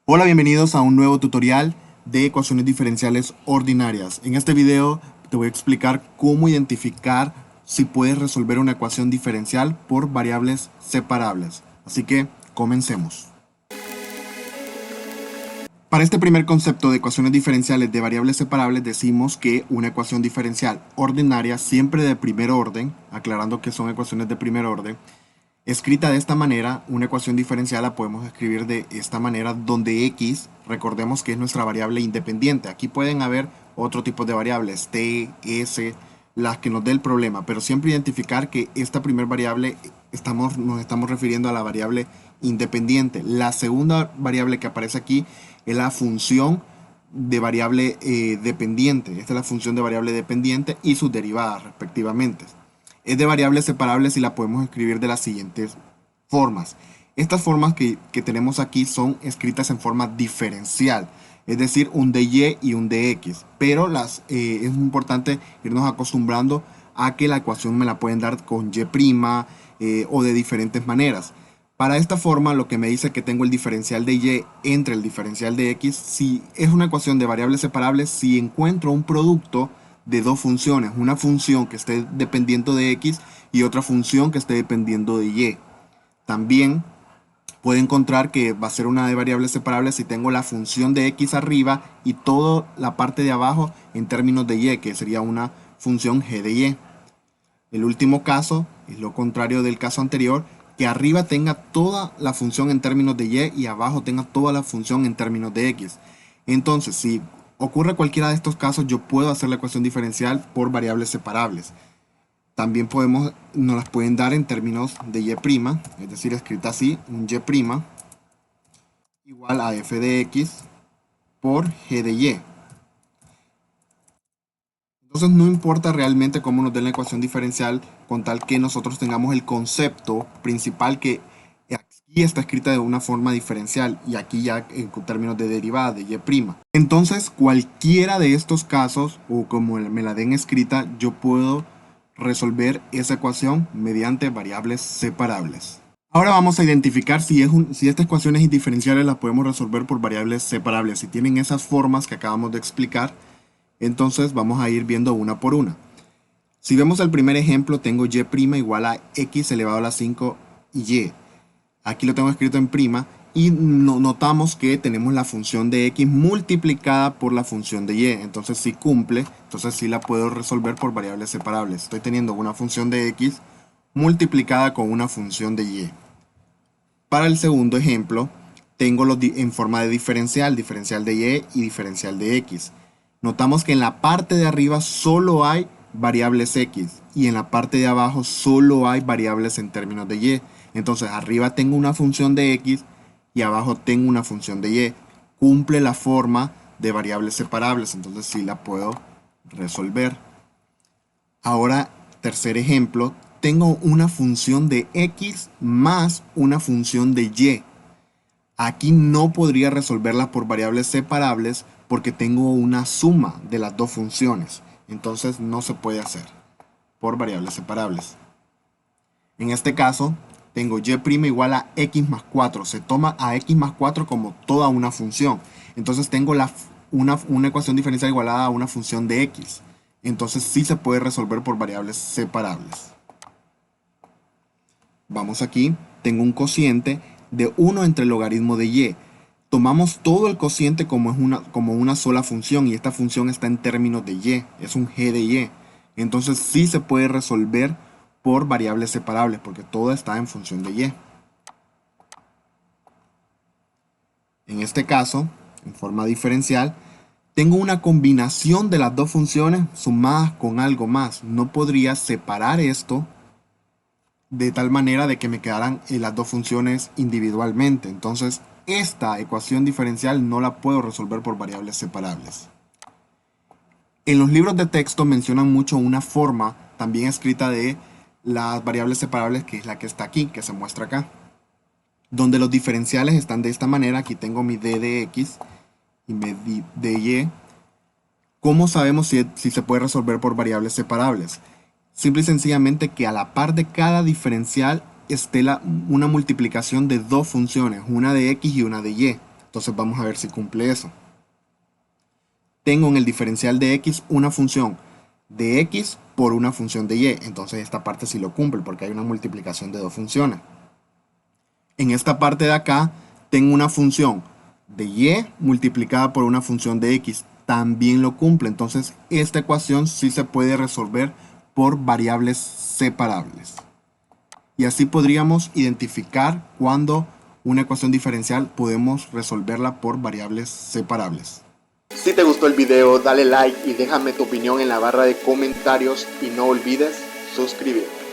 Hola, bienvenidos a un nuevo tutorial de ecuaciones diferenciales ordinarias. En este video te voy a explicar cómo identificar si puedes resolver una ecuación diferencial por variables separables. Así que comencemos. Para este primer concepto de ecuaciones diferenciales de variables separables decimos que una ecuación diferencial ordinaria siempre de primer orden, aclarando que son ecuaciones de primer orden, escrita de esta manera, una ecuación diferencial la podemos escribir de esta manera, donde x, recordemos que es nuestra variable independiente. Aquí pueden haber otro tipo de variables, t, s, las que nos dé el problema, pero siempre identificar que esta primera variable nos estamos refiriendo a la variable independiente. La segunda variable que aparece aquí es la función de variable dependiente. Esta es la función de variable dependiente y sus derivadas respectivamente. Es de variables separables y la podemos escribir de las siguientes formas. Estas formas que tenemos aquí son escritas en forma diferencial, es decir, un dy y un dx, pero es importante irnos acostumbrando a que la ecuación me la pueden dar con y' o de diferentes maneras. Para esta forma, lo que me dice que tengo el diferencial de y entre el diferencial de x, si es una ecuación de variables separables, si encuentro un producto de dos funciones, una función que esté dependiendo de x y otra función que esté dependiendo de y. También puedo encontrar que va a ser una de variables separables si tengo la función de x arriba y toda la parte de abajo en términos de y, que sería una función g de y. El último caso es lo contrario del caso anterior, que arriba tenga toda la función en términos de y abajo tenga toda la función en términos de x. Entonces, si ocurre cualquiera de estos casos, yo puedo hacer la ecuación diferencial por variables separables. También nos las pueden dar en términos de y', es decir, escrita así, un y' igual a f de x por g de y. Entonces no importa realmente cómo nos den la ecuación diferencial, con tal que nosotros tengamos el concepto principal que aquí está escrita de una forma diferencial y aquí ya en términos de derivada de y'. Entonces cualquiera de estos casos, o como me la den escrita, yo puedo resolver esa ecuación mediante variables separables. Ahora vamos a identificar si estas ecuaciones diferenciales las podemos resolver por variables separables. Si tienen esas formas que acabamos de explicar, entonces vamos a ir viendo una por una. Si vemos el primer ejemplo, tengo y' igual a x elevado a la 5 y. Aquí lo tengo escrito en prima y notamos que tenemos la función de x multiplicada por la función de y. Entonces si cumple, entonces sí la puedo resolver por variables separables. Estoy teniendo una función de x multiplicada con una función de y. Para el segundo ejemplo, tengo en forma de diferencial de y y diferencial de x. Notamos que en la parte de arriba solo hay variables x y en la parte de abajo solo hay variables en términos de y. Entonces arriba tengo una función de x y abajo tengo una función de y. Cumple la forma de variables separables, entonces sí la puedo resolver. Ahora, tercer ejemplo, tengo una función de x más una función de y. Aquí no podría resolverla por variables separables porque tengo una suma de las dos funciones. Entonces no se puede hacer por variables separables. En este caso, tengo y' igual a x más 4. Se toma a x más 4 como toda una función. Entonces tengo una ecuación diferencial igualada a una función de x. Entonces sí se puede resolver por variables separables. Vamos aquí, tengo un cociente de 1 entre el logaritmo de y. Tomamos todo el cociente como una sola función y esta función está en términos de y, es un g de y. Entonces sí se puede resolver por variables separables porque todo está en función de y. En este caso, en forma diferencial, tengo una combinación de las dos funciones sumadas con algo más. No podría separar esto de tal manera de que me quedaran las dos funciones individualmente. Entonces, esta ecuación diferencial no la puedo resolver por variables separables. En los libros de texto mencionan mucho una forma también escrita de las variables separables, que es la que está aquí, que se muestra acá. Donde los diferenciales están de esta manera. Aquí tengo mi d de x y mi d de y. ¿Cómo sabemos si se puede resolver por variables separables? Simple y sencillamente que a la par de cada diferencial esté una multiplicación de dos funciones, una de x y una de y. Entonces vamos a ver si cumple eso. Tengo en el diferencial de x una función de x por una función de y. Entonces esta parte sí lo cumple porque hay una multiplicación de dos funciones. En esta parte de acá tengo una función de y multiplicada por una función de x. También lo cumple. Entonces esta ecuación sí se puede resolver por variables separables. Y así podríamos identificar cuando una ecuación diferencial podemos resolverla por variables separables. Si te gustó el video, dale like y déjame tu opinión en la barra de comentarios y no olvides suscribirte.